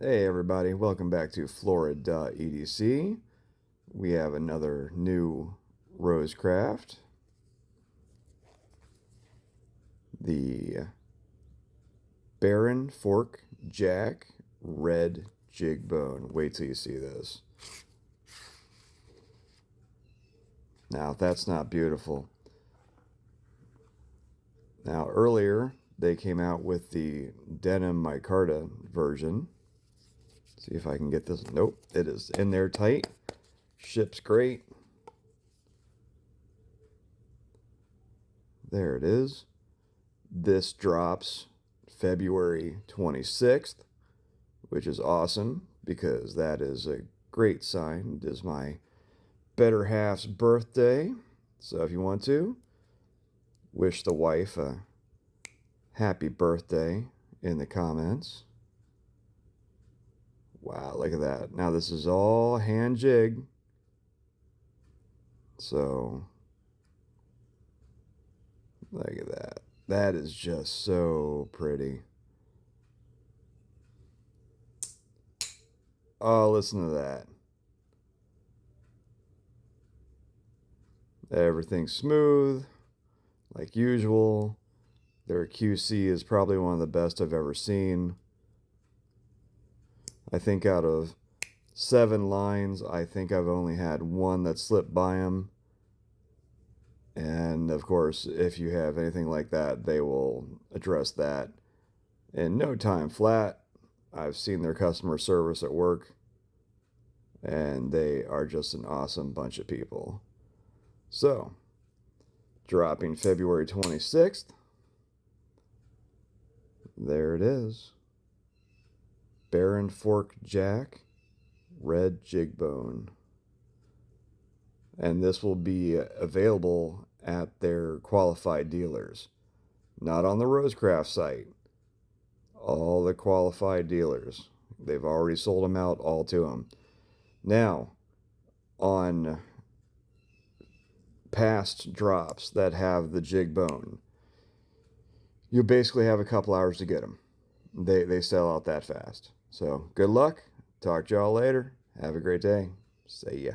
Hey everybody, welcome back to Florida.edc. We have another new RoseCraft. The Barren Fork Jack Red Jigged Bone. Wait till you see this. Now, if that's not beautiful. Now, earlier they came out with the denim micarta version. See if I can get this. Nope, it is in there tight. Ships great. There it is. This drops February 26th, which is awesome because that is a great sign. It is my better half's birthday. So if you want to, wish the wife a happy birthday in the comments. Wow, look at that. Now this is all hand jig. So look at that. That is just so pretty. Oh, listen to that. Everything's smooth, like usual. Their QC is probably one of the best I've ever seen. I think out of 7 lines, I think I've only had one that slipped by them. And of course, if you have anything like that, they will address that in no time flat. I've seen their customer service at work, and they are just an awesome bunch of people. So, dropping February 26th. There it is. Barren Fork Jack, Red Jigged Bone. And this will be available at their qualified dealers. Not on the RoseCraft site. All the qualified dealers. They've already sold them out all to them. Now, on past drops that have the jig bone, you basically have a couple hours to get them. They sell out that fast. So, good luck. Talk to y'all later. Have a great day. See ya.